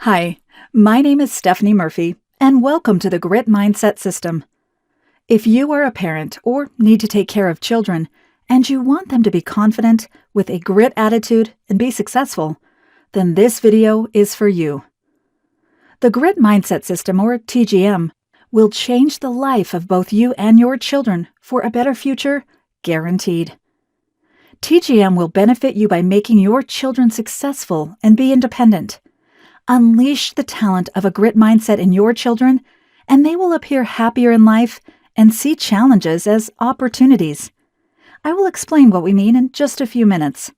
Hi, my name is Stephanie Murphy, and welcome to the Grit Mindset System. If you are a parent or need to take care of children, and you want them to be confident with a grit attitude and be successful, then this video is for you. The Grit Mindset System, or TGM, will change the life of both you and your children for a better future, guaranteed. TGM will benefit you by making your children successful and be independent. Unleash the talent of a grit mindset in your children, and they will appear happier in life and see challenges as opportunities. I will explain what we mean in just a few minutes.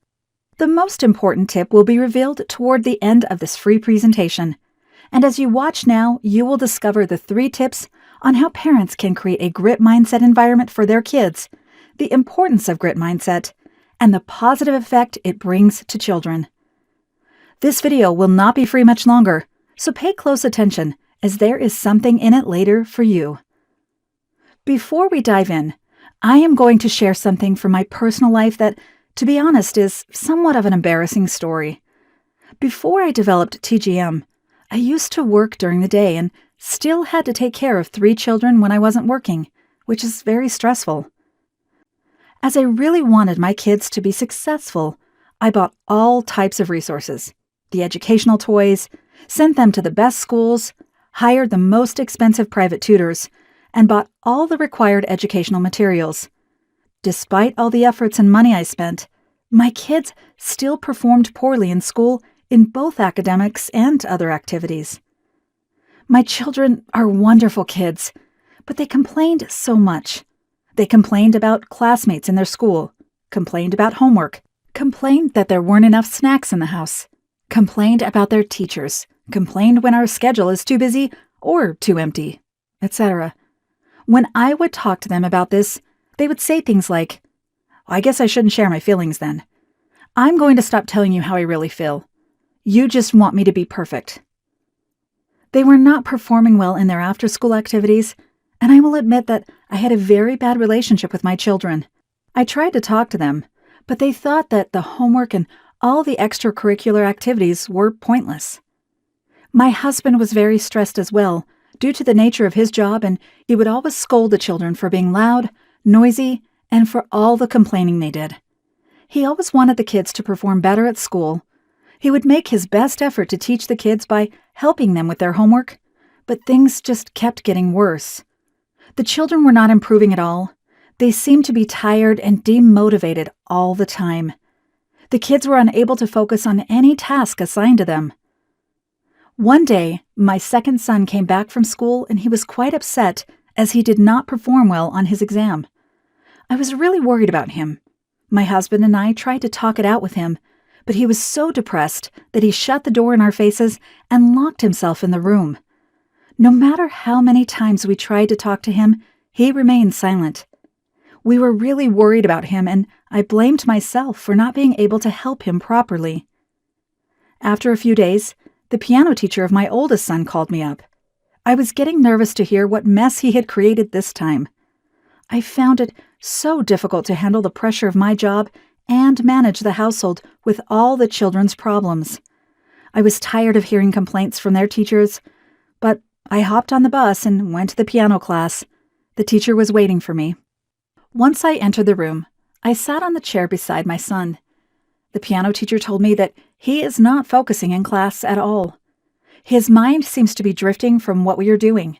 The most important tip will be revealed toward the end of this free presentation. And as you watch now, you will discover the 3 tips on how parents can create a grit mindset environment for their kids, the importance of grit mindset, and the positive effect it brings to children. This video will not be free much longer, so pay close attention, as there is something in it later for you. Before we dive in, I am going to share something from my personal life that, to be honest, is somewhat of an embarrassing story. Before I developed TGM, I used to work during the day and still had to take care of 3 children when I wasn't working, which is very stressful. As I really wanted my kids to be successful, I bought all types of resources. The educational toys, sent them to the best schools, hired the most expensive private tutors, and bought all the required educational materials. Despite all the efforts and money I spent, my kids still performed poorly in school in both academics and other activities. My children are wonderful kids, but they complained so much. They complained about classmates in their school, complained about homework, complained that there weren't enough snacks in the house, complained about their teachers, complained when our schedule is too busy or too empty, etc. When I would talk to them about this, they would say things like, "I guess I shouldn't share my feelings then. I'm going to stop telling you how I really feel. You just want me to be perfect." They were not performing well in their after-school activities, and I will admit that I had a very bad relationship with my children. I tried to talk to them, but they thought that the homework and all the extracurricular activities were pointless. My husband was very stressed as well, due to the nature of his job, and he would always scold the children for being loud, noisy, and for all the complaining they did. He always wanted the kids to perform better at school. He would make his best effort to teach the kids by helping them with their homework, but things just kept getting worse. The children were not improving at all. They seemed to be tired and demotivated all the time. The kids were unable to focus on any task assigned to them. One day, my second son came back from school and he was quite upset as he did not perform well on his exam. I was really worried about him. My husband and I tried to talk it out with him, but he was so depressed that he shut the door in our faces and locked himself in the room. No matter how many times we tried to talk to him, he remained silent. We were really worried about him, and I blamed myself for not being able to help him properly. After a few days, the piano teacher of my oldest son called me up. I was getting nervous to hear what mess he had created this time. I found it so difficult to handle the pressure of my job and manage the household with all the children's problems. I was tired of hearing complaints from their teachers, but I hopped on the bus and went to the piano class. The teacher was waiting for me. Once I entered the room, I sat on the chair beside my son. The piano teacher told me that he is not focusing in class at all. His mind seems to be drifting from what we are doing.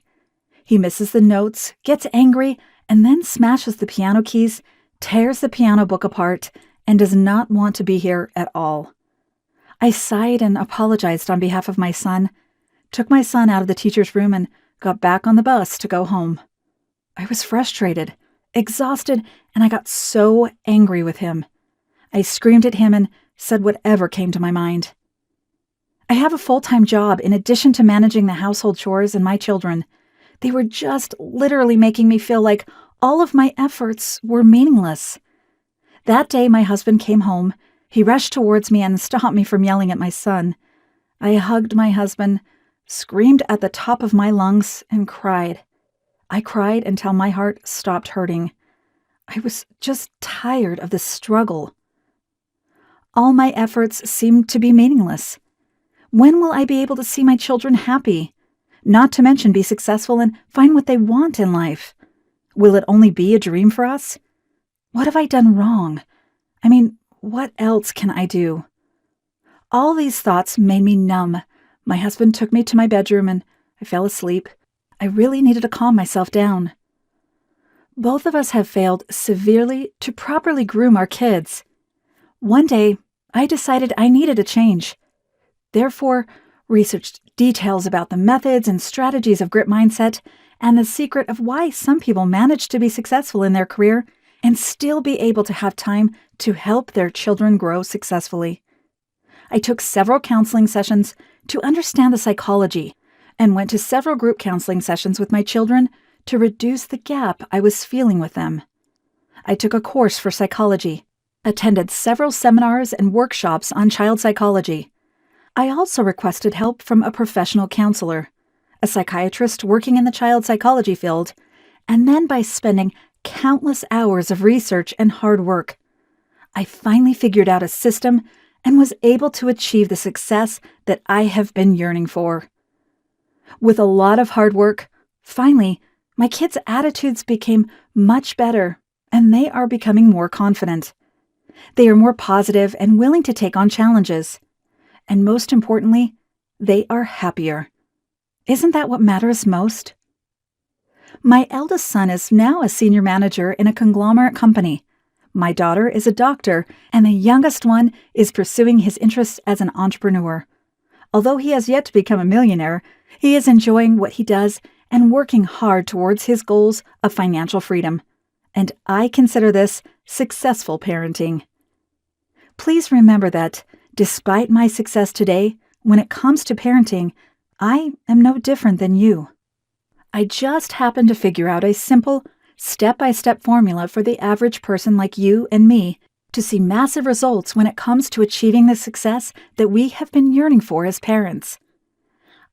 He misses the notes, gets angry, and then smashes the piano keys, tears the piano book apart, and does not want to be here at all. I sighed and apologized on behalf of my son, took my son out of the teacher's room, and got back on the bus to go home. I was frustrated, exhausted, and I got so angry with him. I screamed at him and said whatever came to my mind. I have a full-time job in addition to managing the household chores and my children. They were just literally making me feel like all of my efforts were meaningless. That day my husband came home. He rushed towards me and stopped me from yelling at my son. I hugged my husband, screamed at the top of my lungs, and cried. I cried until my heart stopped hurting. I was just tired of the struggle. All my efforts seemed to be meaningless. When will I be able to see my children happy? Not to mention be successful and find what they want in life. Will it only be a dream for us? What have I done wrong? What else can I do? All these thoughts made me numb. My husband took me to my bedroom and I fell asleep. I really needed to calm myself down. Both of us have failed severely to properly groom our kids. One day, I decided I needed a change. Therefore, researched details about the methods and strategies of grit mindset and the secret of why some people manage to be successful in their career and still be able to have time to help their children grow successfully. I took several counseling sessions to understand the psychology and went to several group counseling sessions with my children to reduce the gap I was feeling with them. I took a course for psychology, attended several seminars and workshops on child psychology. I also requested help from a professional counselor, a psychiatrist working in the child psychology field, and then by spending countless hours of research and hard work, I finally figured out a system and was able to achieve the success that I have been yearning for. With a lot of hard work, finally, my kids' attitudes became much better, and they are becoming more confident. They are more positive and willing to take on challenges. And most importantly, they are happier. Isn't that what matters most? My eldest son is now a senior manager in a conglomerate company. My daughter is a doctor, and the youngest one is pursuing his interests as an entrepreneur. Although he has yet to become a millionaire, he is enjoying what he does and working hard towards his goals of financial freedom. And I consider this successful parenting. Please remember that, despite my success today, when it comes to parenting, I am no different than you. I just happen to figure out a simple, step-by-step formula for the average person like you and me to see massive results when it comes to achieving the success that we have been yearning for as parents.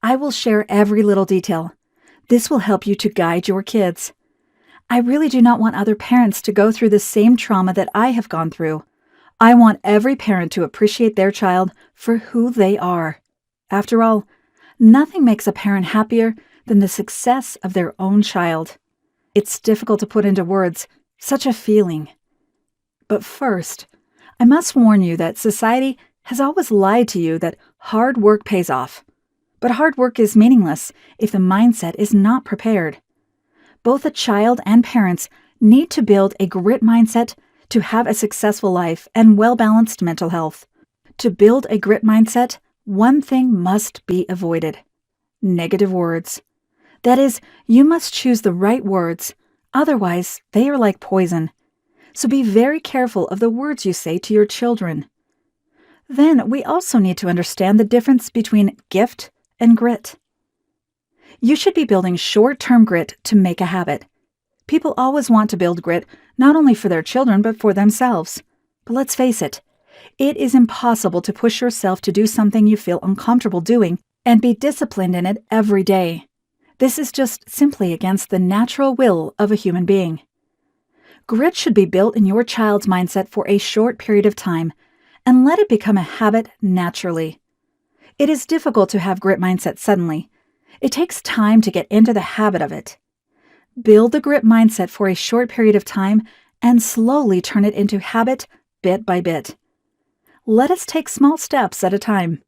I will share every little detail. This will help you to guide your kids. I really do not want other parents to go through the same trauma that I have gone through. I want every parent to appreciate their child for who they are. After all, nothing makes a parent happier than the success of their own child. It's difficult to put into words, such a feeling. But first, I must warn you that society has always lied to you that hard work pays off. But hard work is meaningless if the mindset is not prepared. Both a child and parents need to build a grit mindset to have a successful life and well-balanced mental health. To build a grit mindset, one thing must be avoided: negative words. That is, you must choose the right words, otherwise they are like poison. So be very careful of the words you say to your children. Then we also need to understand the difference between gift and grit. You should be building short-term grit to make a habit. People always want to build grit not only for their children but for themselves. But let's face it, it is impossible to push yourself to do something you feel uncomfortable doing and be disciplined in it every day. This is just simply against the natural will of a human being. Grit should be built in your child's mindset for a short period of time and let it become a habit naturally. It is difficult to have grit mindset suddenly. It takes time to get into the habit of it. Build the grit mindset for a short period of time and slowly turn it into habit bit by bit. Let us take small steps at a time.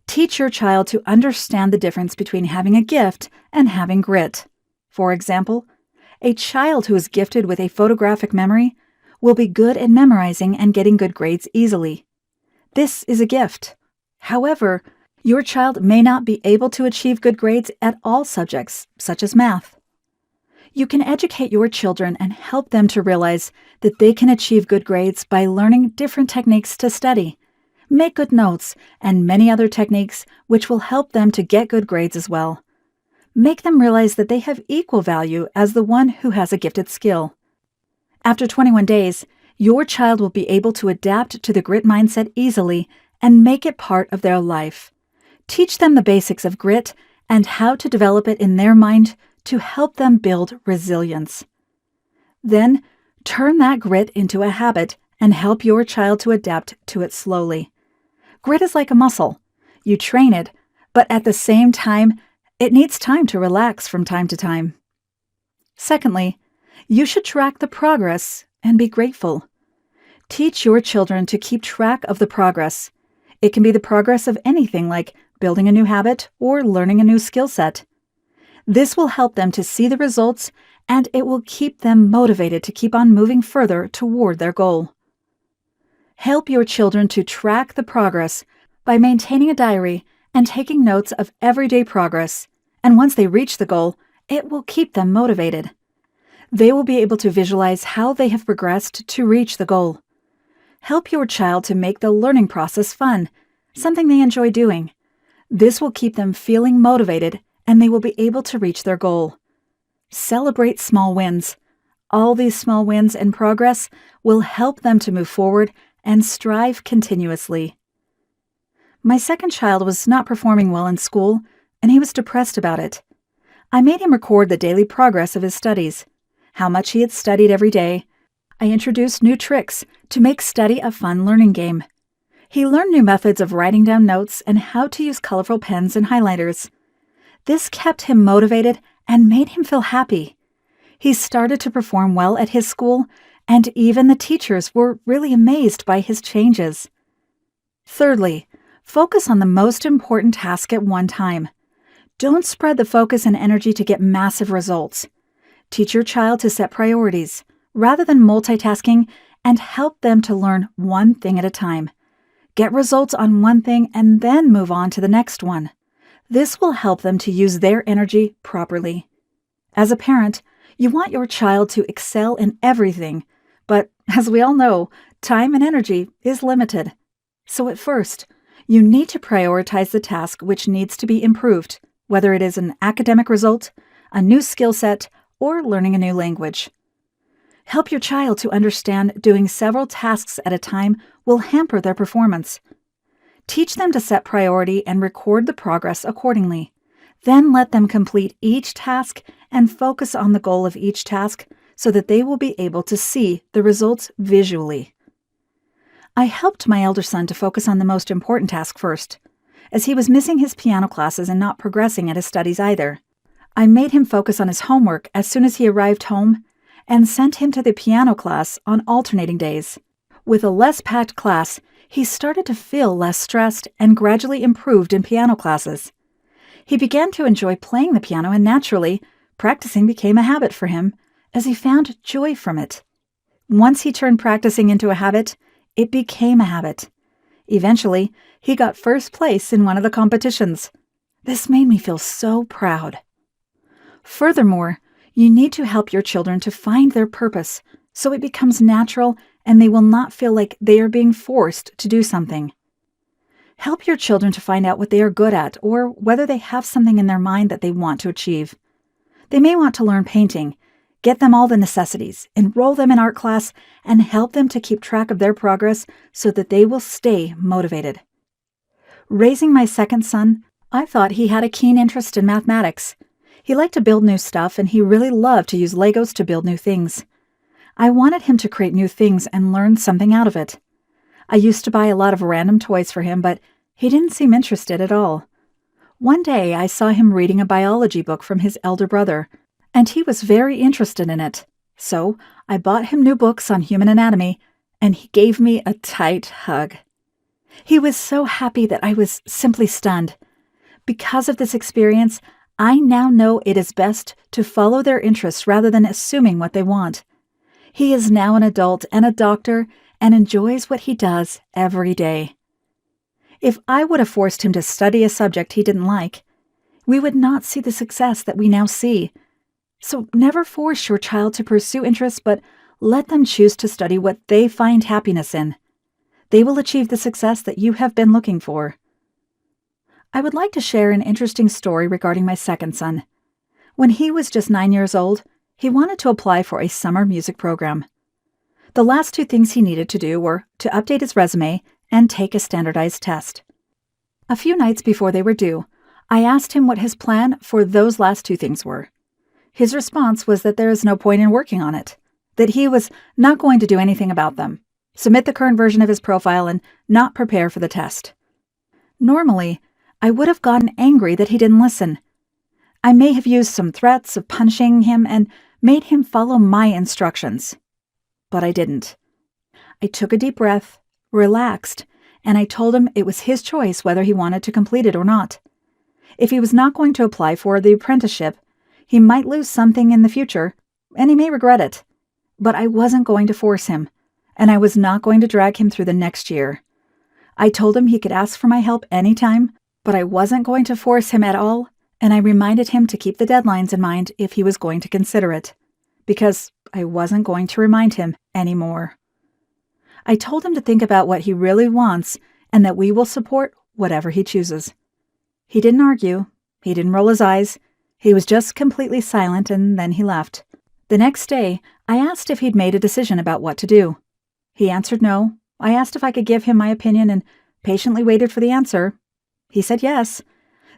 Teach your child to understand the difference between having a gift and having grit. For example, a child who is gifted with a photographic memory will be good at memorizing and getting good grades easily. This is a gift. However, your child may not be able to achieve good grades at all subjects, such as math. You can educate your children and help them to realize that they can achieve good grades by learning different techniques to study, make good notes, and many other techniques which will help them to get good grades as well. Make them realize that they have equal value as the one who has a gifted skill. After 21 days, your child will be able to adapt to the grit mindset easily and make it part of their life. Teach them the basics of grit and how to develop it in their mind to help them build resilience. Then, turn that grit into a habit and help your child to adapt to it slowly. Grit is like a muscle. You train it, but at the same time, it needs time to relax from time to time. Secondly, you should track the progress and be grateful. Teach your children to keep track of the progress. It can be the progress of anything like building a new habit or learning a new skill set. This will help them to see the results, and it will keep them motivated to keep on moving further toward their goal. Help your children to track the progress by maintaining a diary and taking notes of everyday progress, and once they reach the goal, it will keep them motivated. They will be able to visualize how they have progressed to reach the goal. Help your child to make the learning process fun, something they enjoy doing. This will keep them feeling motivated, and they will be able to reach their goal. Celebrate small wins. All these small wins and progress will help them to move forward and strive continuously. My second child was not performing well in school, and he was depressed about it. I made him record the daily progress of his studies, how much he had studied every day. I introduced new tricks to make study a fun learning game. He learned new methods of writing down notes and how to use colorful pens and highlighters. This kept him motivated and made him feel happy. He started to perform well at his school, and even the teachers were really amazed by his changes. Thirdly, focus on the most important task at one time. Don't spread the focus and energy to get massive results. Teach your child to set priorities, rather than multitasking, and help them to learn one thing at a time. Get results on one thing and then move on to the next one. This will help them to use their energy properly. As a parent, you want your child to excel in everything, but as we all know, time and energy is limited. So at first, you need to prioritize the task which needs to be improved, whether it is an academic result, a new skill set, or learning a new language. Help your child to understand doing several tasks at a time will hamper their performance. Teach them to set priority and record the progress accordingly. Then let them complete each task and focus on the goal of each task so that they will be able to see the results visually. I helped my elder son to focus on the most important task first, as he was missing his piano classes and not progressing at his studies either. I made him focus on his homework as soon as he arrived home and sent him to the piano class on alternating days. With a less packed class, he started to feel less stressed and gradually improved in piano classes. He began to enjoy playing the piano, and naturally, practicing became a habit for him, as he found joy from it. Once he turned practicing into a habit, it became a habit. Eventually, he got first place in one of the competitions. This made me feel so proud. Furthermore, you need to help your children to find their purpose so it becomes natural and they will not feel like they are being forced to do something. Help your children to find out what they are good at or whether they have something in their mind that they want to achieve. They may want to learn painting. Get them all the necessities, enroll them in art class, and help them to keep track of their progress so that they will stay motivated. Raising my second son, I thought he had a keen interest in mathematics. He liked to build new stuff, and he really loved to use Legos to build new things. I wanted him to create new things and learn something out of it. I used to buy a lot of random toys for him, but he didn't seem interested at all. One day, I saw him reading a biology book from his elder brother, and he was very interested in it. So I bought him new books on human anatomy, and he gave me a tight hug. He was so happy that I was simply stunned. Because of this experience, I now know it is best to follow their interests rather than assuming what they want. He is now an adult and a doctor and enjoys what he does every day. If I would have forced him to study a subject he didn't like, we would not see the success that we now see. So never force your child to pursue interests, but let them choose to study what they find happiness in. They will achieve the success that you have been looking for. I would like to share an interesting story regarding my second son. When he was just 9 years old, he wanted to apply for a summer music program. The last two things he needed to do were to update his resume and take a standardized test. A few nights before they were due, I asked him what his plan for those last two things were. His response was that there is no point in working on it, that he was not going to do anything about them, submit the current version of his profile, and not prepare for the test. Normally, I would have gotten angry that he didn't listen. I may have used some threats of punishing him and made him follow my instructions. But I didn't. I took a deep breath, relaxed, and I told him it was his choice whether he wanted to complete it or not. If he was not going to apply for the apprenticeship, he might lose something in the future, and he may regret it. But I wasn't going to force him, and I was not going to drag him through the next year. I told him he could ask for my help anytime, but I wasn't going to force him at all, and I reminded him to keep the deadlines in mind if he was going to consider it, because I wasn't going to remind him anymore. I told him to think about what he really wants and that we will support whatever he chooses. He didn't argue. He didn't roll his eyes. He was just completely silent, and then he left. The next day, I asked if he'd made a decision about what to do. He answered no. I asked if I could give him my opinion and patiently waited for the answer. He said yes.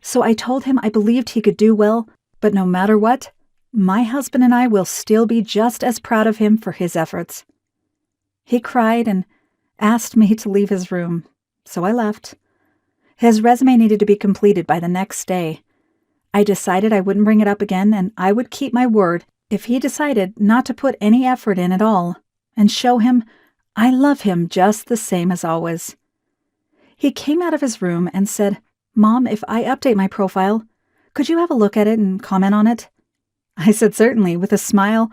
So I told him I believed he could do well, but no matter what, my husband and I will still be just as proud of him for his efforts. He cried and asked me to leave his room, so I left. His resume needed to be completed by the next day. I decided I wouldn't bring it up again, and I would keep my word if he decided not to put any effort in at all, and show him I love him just the same as always. He came out of his room and said, "Mom, if I update my profile, could you have a look at it and comment on it?" I said certainly, with a smile,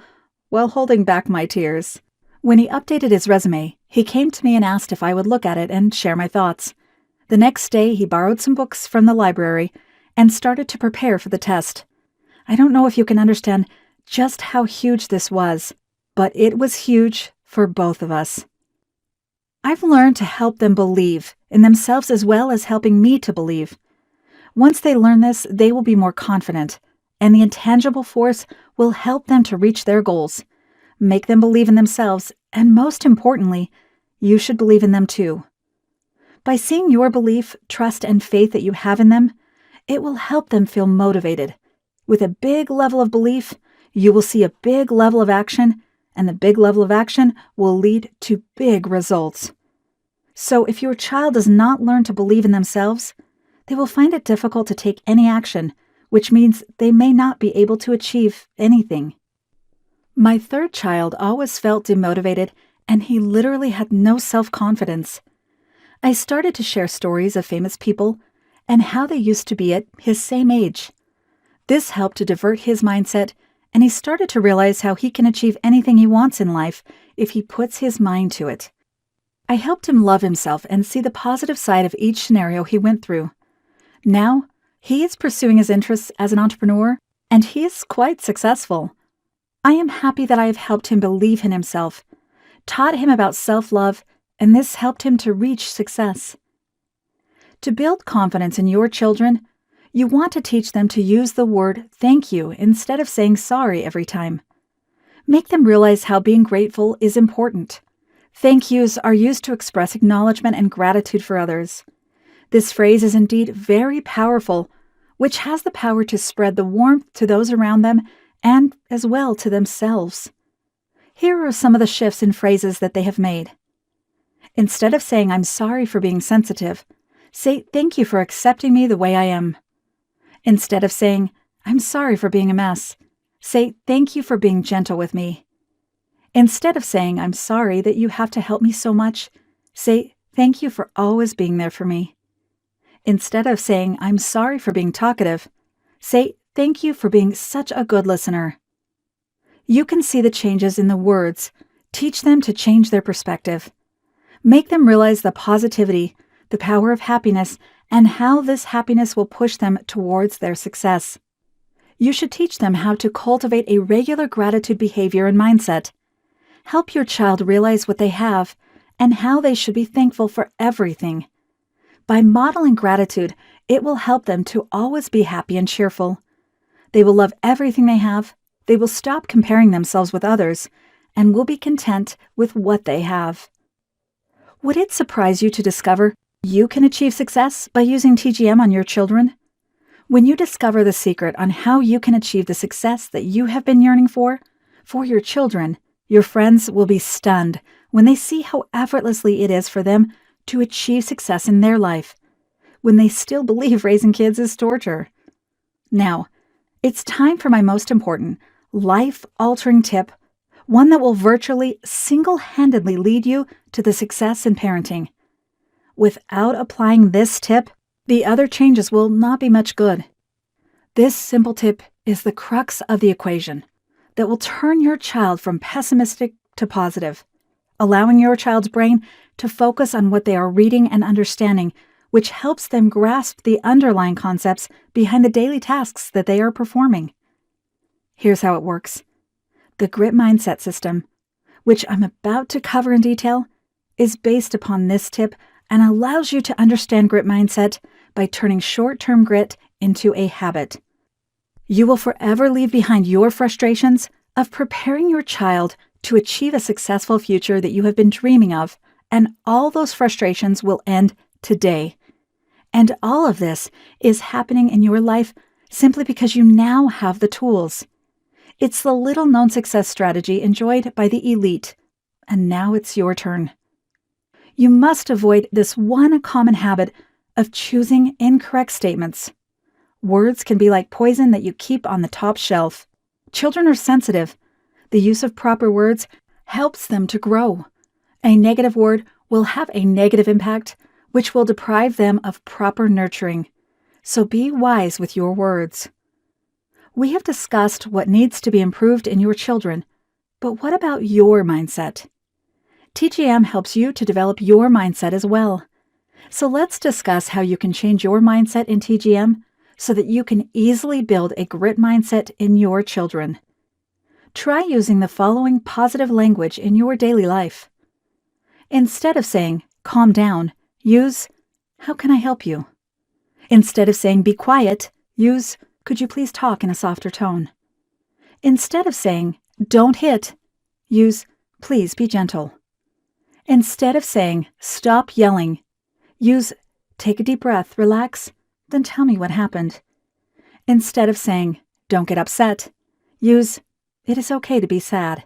while holding back my tears. When he updated his resume, he came to me and asked if I would look at it and share my thoughts. The next day, he borrowed some books from the library and started to prepare for the test. I don't know if you can understand just how huge this was, but it was huge for both of us. I've learned to help them believe in themselves as well as helping me to believe. Once they learn this, they will be more confident, and the intangible force will help them to reach their goals. Make them believe in themselves, and most importantly, you should believe in them too. By seeing your belief, trust, and faith that you have in them, it will help them feel motivated. With a big level of belief, you will see a big level of action, and the big level of action will lead to big results. So if your child does not learn to believe in themselves, they will find it difficult to take any action, which means they may not be able to achieve anything. My third child always felt demotivated, and he literally had no self-confidence. I started to share stories of famous people and how they used to be at his same age. This helped to divert his mindset, and he started to realize how he can achieve anything he wants in life if he puts his mind to it. I helped him love himself and see the positive side of each scenario he went through. Now, he is pursuing his interests as an entrepreneur, and he is quite successful. I am happy that I have helped him believe in himself, taught him about self-love, and this helped him to reach success. To build confidence in your children, you want to teach them to use the word thank you instead of saying sorry every time. Make them realize how being grateful is important. Thank yous are used to express acknowledgement and gratitude for others. This phrase is indeed very powerful, which has the power to spread the warmth to those around them and as well to themselves. Here are some of the shifts in phrases that they have made. Instead of saying, "I'm sorry for being sensitive," say, "Thank you for accepting me the way I am." Instead of saying, "I'm sorry for being a mess," say, "Thank you for being gentle with me." Instead of saying, "I'm sorry that you have to help me so much," say, "Thank you for always being there for me." Instead of saying, "I'm sorry for being talkative," say, "Thank you for being such a good listener." You can see the changes in the words. Teach them to change their perspective. Make them realize the positivity, the power of happiness, and how this happiness will push them towards their success. You should teach them how to cultivate a regular gratitude behavior and mindset. Help your child realize what they have and how they should be thankful for everything. By modeling gratitude, it will help them to always be happy and cheerful. They will love everything they have, they will stop comparing themselves with others, and will be content with what they have. Would it surprise you to discover you can achieve success by using TGM on your children? When you discover the secret on how you can achieve the success that you have been yearning for your children, your friends will be stunned when they see how effortlessly it is for them to achieve success in their life. when they still believe raising kids is torture. Now, it's time for my most important, life-altering tip, one that will virtually single-handedly lead you to the success in parenting. Without applying this tip, the other changes will not be much good. This simple tip is the crux of the equation that will turn your child from pessimistic to positive, allowing your child's brain to focus on what they are reading and understanding, which helps them grasp the underlying concepts behind the daily tasks that they are performing. Here's how it works. The Grit Mindset System, which I'm about to cover in detail, is based upon this tip and allows you to understand grit mindset by turning short-term grit into a habit. You will forever leave behind your frustrations of preparing your child to achieve a successful future that you have been dreaming of, and all those frustrations will end today. And all of this is happening in your life simply because you now have the tools. It's the little-known success strategy enjoyed by the elite, and now it's your turn. You must avoid this one common habit of choosing incorrect statements. Words can be like poison that you keep on the top shelf. Children are sensitive. The use of proper words helps them to grow. A negative word will have a negative impact, which will deprive them of proper nurturing. So be wise with your words. We have discussed what needs to be improved in your children, but what about your mindset? TGM helps you to develop your mindset as well. So let's discuss how you can change your mindset in TGM so that you can easily build a grit mindset in your children. Try using the following positive language in your daily life. Instead of saying, "calm down," use, "how can I help you?" Instead of saying, "be quiet," use, "could you please talk in a softer tone?" Instead of saying, "don't hit," use, "please be gentle." Instead of saying, "stop yelling," use, "take a deep breath, relax, then tell me what happened." Instead of saying, "don't get upset," use, "it is okay to be sad."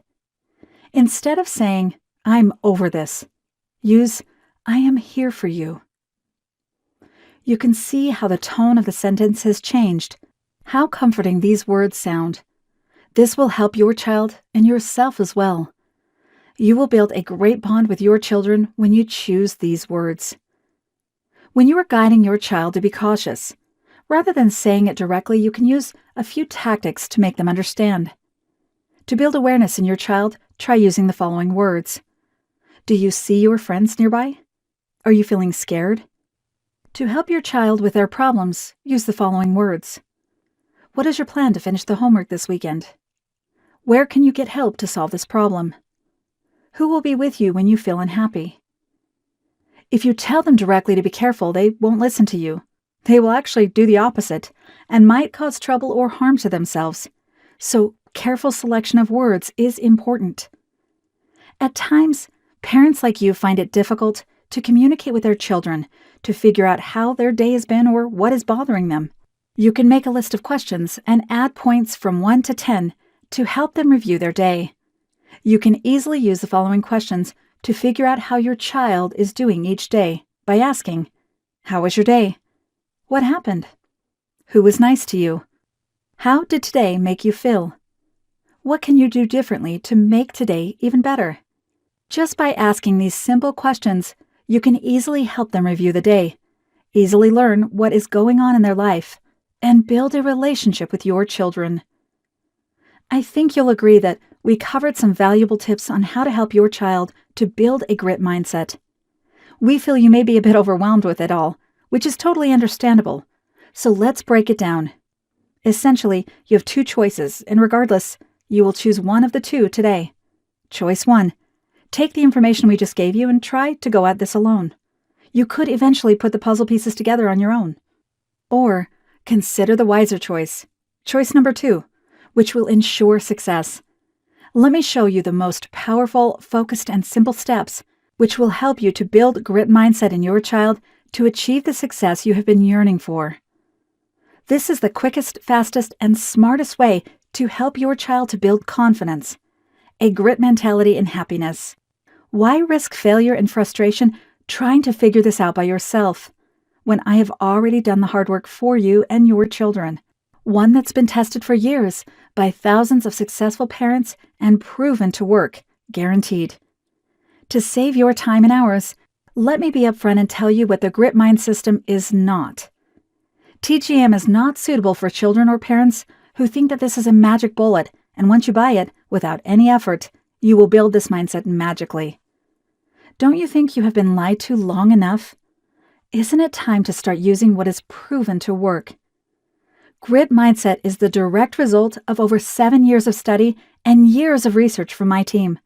Instead of saying, "I'm over this," use, "I am here for you." You can see how the tone of the sentence has changed, how comforting these words sound. This will help your child and yourself as well. You will build a great bond with your children when you choose these words. When you are guiding your child to be cautious, rather than saying it directly, you can use a few tactics to make them understand. To build awareness in your child, try using the following words. Do you see your friends nearby? Are you feeling scared? To help your child with their problems, use the following words. What is your plan to finish the homework this weekend? Where can you get help to solve this problem? Who will be with you when you feel unhappy? If you tell them directly to be careful, they won't listen to you. They will actually do the opposite and might cause trouble or harm to themselves. So, careful selection of words is important. At times, parents like you find it difficult to communicate with their children to figure out how their day has been or what is bothering them. You can make a list of questions and add points from 1 to 10 to help them review their day. You can easily use the following questions to figure out how your child is doing each day by asking, "How was your day? What happened? Who was nice to you? How did today make you feel? What can you do differently to make today even better?" Just by asking these simple questions, you can easily help them review the day, easily learn what is going on in their life, and build a relationship with your children. I think you'll agree that we covered some valuable tips on how to help your child to build a grit mindset. We feel you may be a bit overwhelmed with it all, which is totally understandable. So let's break it down. Essentially, you have two choices, and regardless, you will choose one of the two today. Choice 1. Take the information we just gave you and try to go at this alone. You could eventually put the puzzle pieces together on your own. Or consider the wiser choice. Choice number 2, which will ensure success. Let me show you the most powerful, focused, and simple steps which will help you to build grit mindset in your child to achieve the success you have been yearning for. This is the quickest, fastest, and smartest way to help your child to build confidence, a grit mentality, and happiness. Why risk failure and frustration trying to figure this out by yourself? when I have already done the hard work for you and your children? One that's been tested for years by thousands of successful parents and proven to work, guaranteed. To save your time and hours, let me be upfront and tell you what the Grit Mind system is not. TGM is not suitable for children or parents who think that this is a magic bullet, and once you buy it, without any effort, you will build this mindset magically. Don't you think you have been lied to long enough? Isn't it time to start using what is proven to work? Grit Mindset is the direct result of over 7 years of study and years of research from my team.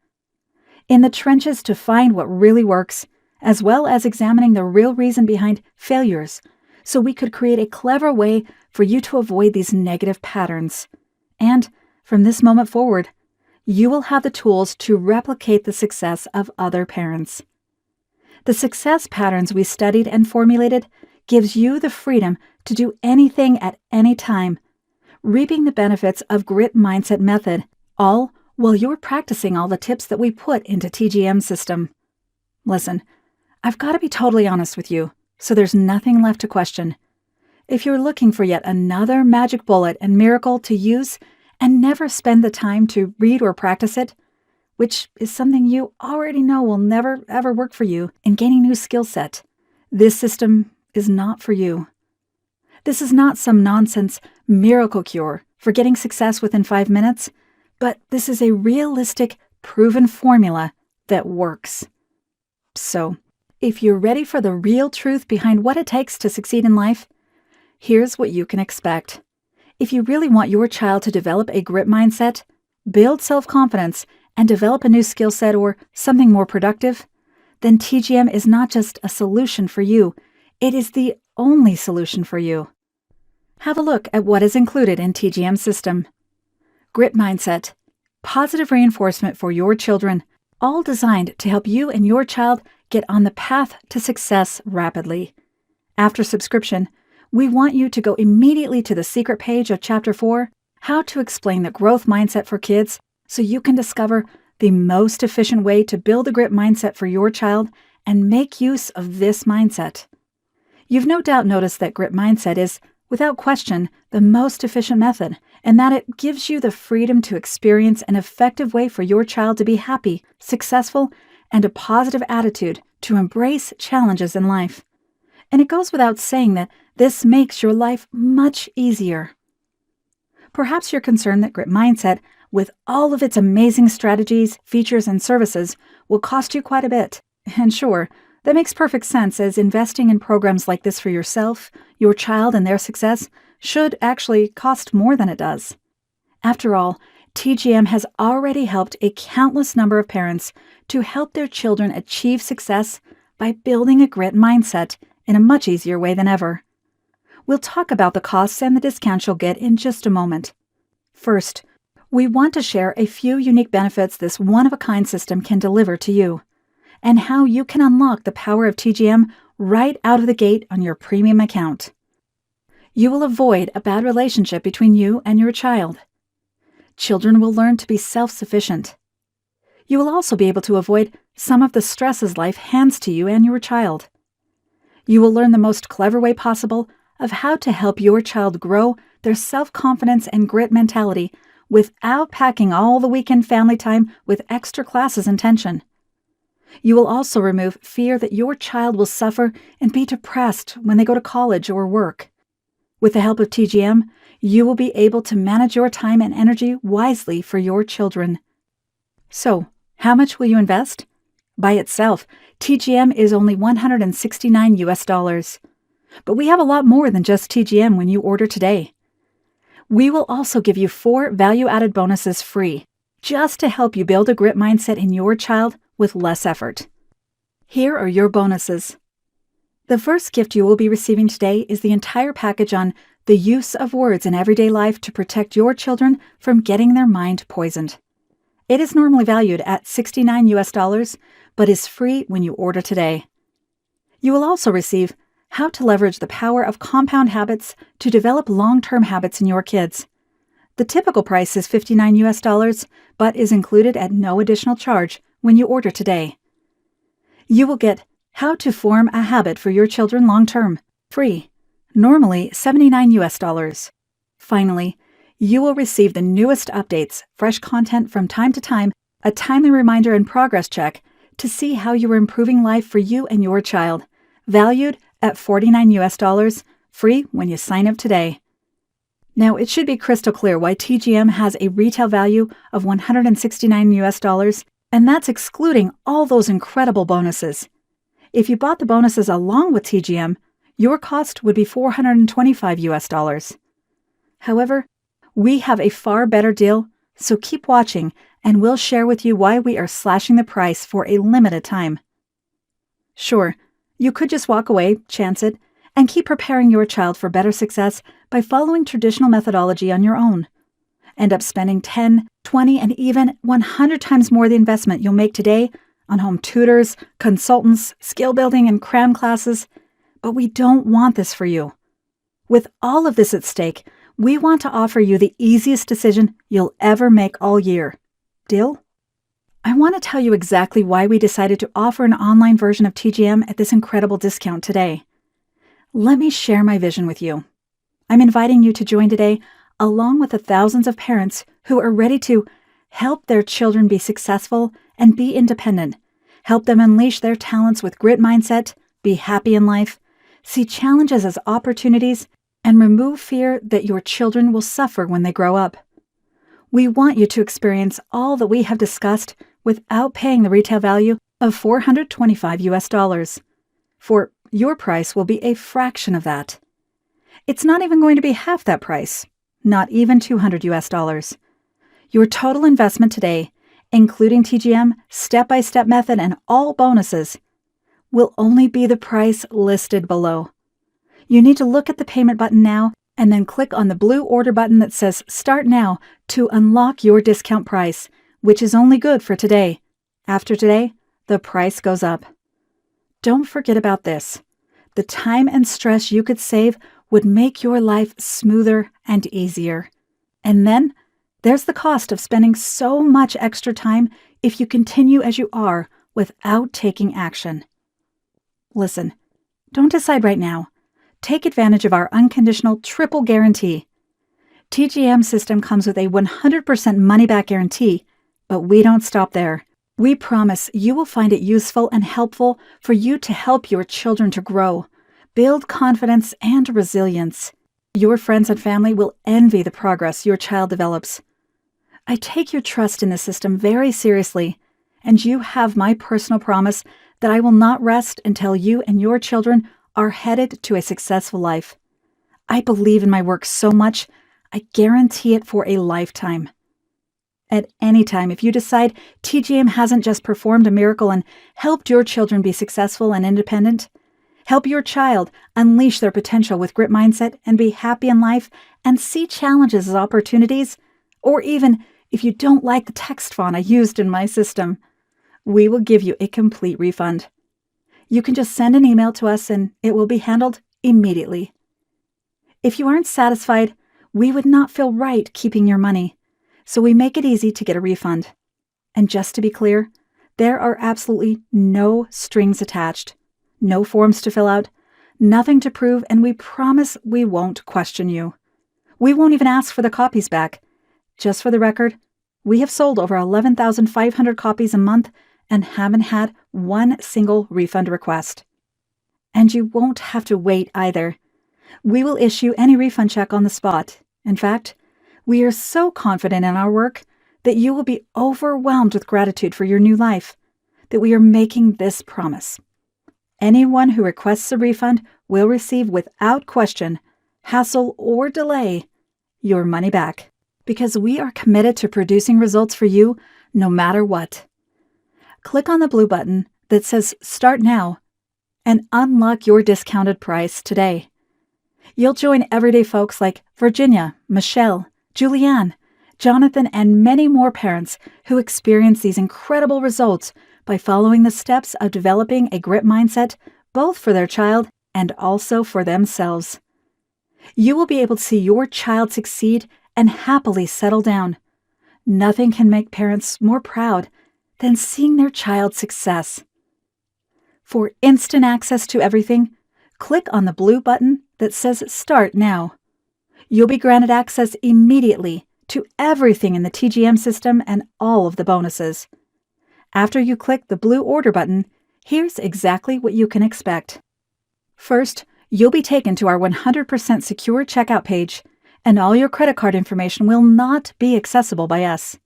In the trenches to find what really works, as well as examining the real reason behind failures, so we could create a clever way for you to avoid these negative patterns. And from this moment forward, you will have the tools to replicate the success of other parents. The success patterns we studied and formulated gives you the freedom to do anything at any time, reaping the benefits of Grit Mindset method, all while you're practicing all the tips that we put into TGM system. Listen, I've got to be totally honest with you, so there's nothing left to question. If you're looking for yet another magic bullet and miracle to use and never spend the time to read or practice it, which is something you already know will never ever work for you in gaining new skill set, this system is not for you. This is not some nonsense miracle cure for getting success within 5 minutes, but this is a realistic, proven formula that works. So, if you're ready for the real truth behind what it takes to succeed in life, here's what you can expect. If you really want your child to develop a Grit mindset, build self-confidence, and develop a new skill set or something more productive, then TGM is not just a solution for you, it is the only solution for you. Have a look at what is included in TGM system. Grit Mindset, positive reinforcement for your children, all designed to help you and your child get on the path to success rapidly. After subscription, we want you to go immediately to the secret page of Chapter 4, How to Explain the Growth Mindset for Kids, so you can discover the most efficient way to build a Grit mindset for your child and make use of this mindset. You've no doubt noticed that Grit mindset is, without question, the most efficient method, and that it gives you the freedom to experience an effective way for your child to be happy, successful, and a positive attitude to embrace challenges in life. And it goes without saying that this makes your life much easier. Perhaps you're concerned that Grit Mindset, with all of its amazing strategies, features, and services, will cost you quite a bit. And sure, that makes perfect sense, as investing in programs like this for yourself, your child, and their success should actually cost more than it does. After all, TGM has already helped a countless number of parents to help their children achieve success by building a Grit mindset in a much easier way than ever. We'll talk about the costs and the discounts you'll get in just a moment. First, we want to share a few unique benefits this one-of-a-kind system can deliver to you, and how you can unlock the power of TGM right out of the gate on your premium account. You will avoid a bad relationship between you and your child. Children will learn to be self-sufficient. You will also be able to avoid some of the stresses life hands to you and your child. You will learn the most clever way possible of how to help your child grow their self-confidence and grit mentality without packing all the weekend family time with extra classes and tension. You will also remove fear that your child will suffer and be depressed when they go to college or work. With the help of TGM, you will be able to manage your time and energy wisely for your children. So, how much will you invest? By itself, TGM is only $169 US. But we have a lot more than just TGM when you order today. We will also give you 4 value-added bonuses free, just to help you build a Grit mindset in your child with less effort. Here are your bonuses. The first gift you will be receiving today is the entire package on the use of words in everyday life to protect your children from getting their mind poisoned. It is normally valued at $69 US, but is free when you order today. You will also receive How to Leverage the Power of Compound Habits to Develop Long-Term Habits in Your Kids. The typical price is $59 US, but is included at no additional charge when you order today. You will get How to Form a Habit for Your Children Long-Term, free, normally $79 US. Finally, you will receive the newest updates, fresh content from time to time, a timely reminder and progress check to see how you are improving life for you and your child, valued at $49 US, free when you sign up today. Now, it should be crystal clear why TGM has a retail value of $169 US, and that's excluding all those incredible bonuses. If you bought the bonuses along with TGM, your cost would be $425 US. However, we have a far better deal, so keep watching and we'll share with you why we are slashing the price for a limited time. Sure, you could just walk away, chance it, and keep preparing your child for better success by following traditional methodology on your own. End up spending 10, 20, and even 100 times more the investment you'll make today on home tutors, consultants, skill building, and cram classes. But we don't want this for you. With all of this at stake, we want to offer you the easiest decision you'll ever make all year. Deal? I want to tell you exactly why we decided to offer an online version of TGM at this incredible discount today. Let me share my vision with you. I'm inviting you to join today, along with the thousands of parents who are ready to help their children be successful and be independent, help them unleash their talents with grit mindset, be happy in life, see challenges as opportunities, and remove fear that your children will suffer when they grow up. We want you to experience all that we have discussed without paying the retail value of $425 US. For your price will be a fraction of that. It's not even going to be half that price, not even $200 US. Your total investment today, including TGM, step-by-step method, and all bonuses, will only be the price listed below. You need to look at the payment button now and then click on the blue order button that says Start Now to unlock your discount price, which is only good for today. After today, the price goes up. Don't forget about this. The time and stress you could save would make your life smoother and easier. And then there's the cost of spending so much extra time if you continue as you are without taking action. Listen, don't decide right now. Take advantage of our unconditional triple guarantee. TGM system comes with a 100% money-back guarantee, but we don't stop there. We promise you will find it useful and helpful for you to help your children to grow, build confidence and resilience. Your friends and family will envy the progress your child develops. I take your trust in the system very seriously, and you have my personal promise that I will not rest until you and your children are headed to a successful life. I believe in my work so much, I guarantee it for a lifetime. At any time, if you decide TGM hasn't just performed a miracle and helped your children be successful and independent, help your child unleash their potential with grit mindset and be happy in life and see challenges as opportunities, or even if you don't like the text font I used in my system, we will give you a complete refund. You can just send an email to us and it will be handled immediately. If you aren't satisfied, we would not feel right keeping your money, so we make it easy to get a refund. And just to be clear, there are absolutely no strings attached, no forms to fill out, nothing to prove, and we promise we won't question you. We won't even ask for the copies back. Just for the record, we have sold over 11,500 copies a month and haven't had one single refund request. And you won't have to wait either. We will issue any refund check on the spot. In fact, we are so confident in our work that you will be overwhelmed with gratitude for your new life, that we are making this promise. Anyone who requests a refund will receive without question, hassle, or delay your money back, because we are committed to producing results for you no matter what. Click on the blue button that says Start Now and unlock your discounted price today. You'll join everyday folks like Virginia, Michelle, Julianne, Jonathan, and many more parents who experience these incredible results by following the steps of developing a grit mindset both for their child and also for themselves. You will be able to see your child succeed and happily settle down. Nothing can make parents more proud than seeing their child's success. For instant access to everything, click on the blue button that says Start Now. You'll be granted access immediately to everything in the TGM system and all of the bonuses. After you click the blue Order button, here's exactly what you can expect. First, you'll be taken to our 100% secure checkout page, and all your credit card information will not be accessible by us.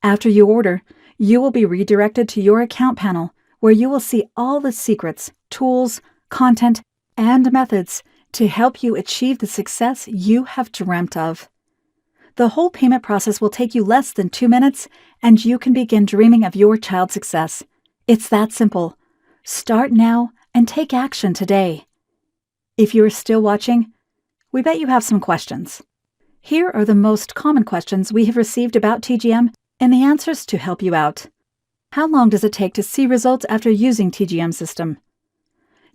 After you order, you will be redirected to your account panel, where you will see all the secrets, tools, content, and methods to help you achieve the success you have dreamt of. The whole payment process will take you less than 2 minutes, and you can begin dreaming of your child's success. It's that simple. Start now and take action today. If you are still watching, we bet you have some questions. Here are the most common questions we have received about TGM and the answers to help you out. How long does it take to see results after using TGM system?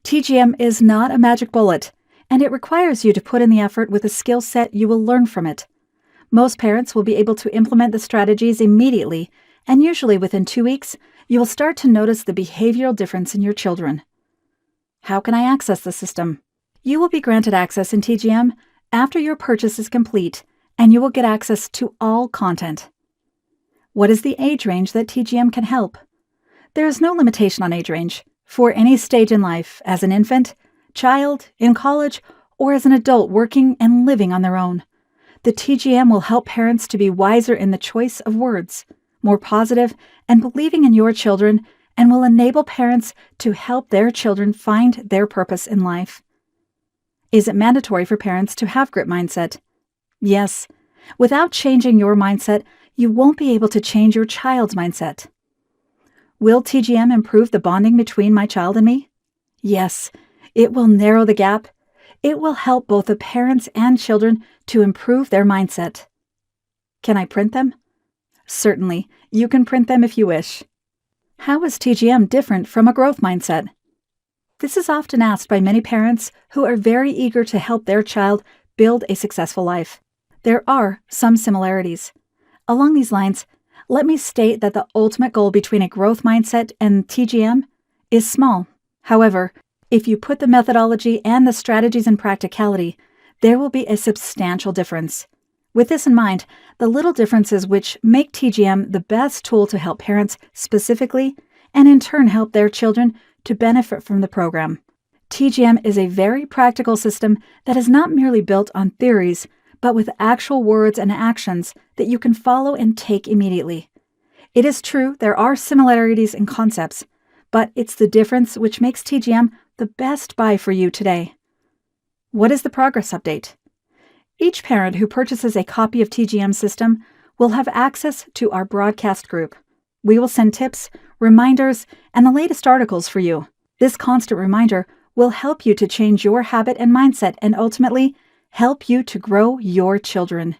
TGM is not a magic bullet, and it requires you to put in the effort with a skill set you will learn from it. Most parents will be able to implement the strategies immediately, and usually within 2 weeks, you will start to notice the behavioral difference in your children. How can I access the system? You will be granted access in TGM after your purchase is complete, and you will get access to all content. What is the age range that TGM can help? There is no limitation on age range. For any stage in life, as an infant, child, in college, or as an adult working and living on their own, the TGM will help parents to be wiser in the choice of words, more positive and believing in your children, and will enable parents to help their children find their purpose in life. Is it mandatory for parents to have grit mindset? Yes. Without changing your mindset, you won't be able to change your child's mindset. Will TGM improve the bonding between my child and me? Yes. It will narrow the gap. It will help both the parents and children to improve their mindset. Can I print them? Certainly. You can print them if you wish. How is TGM different from a growth mindset? This is often asked by many parents who are very eager to help their child build a successful life. There are some similarities. Along these lines, let me state that the ultimate goal between a growth mindset and TGM is small. However, if you put the methodology and the strategies in practicality, there will be a substantial difference. With this in mind, the little differences which make TGM the best tool to help parents specifically, and in turn help their children to benefit from the program. TGM is a very practical system that is not merely built on theories, but with actual words and actions that you can follow and take immediately. It is true there are similarities in concepts, but it's the difference which makes TGM the best buy for you today. What is the progress update? Each parent who purchases a copy of TGM system will have access to our broadcast group. We will send tips, reminders, and the latest articles for you. This constant reminder will help you to change your habit and mindset and ultimately help you to grow your children.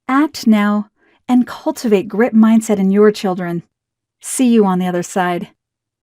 Act now and cultivate grit mindset in your children. See you on the other side.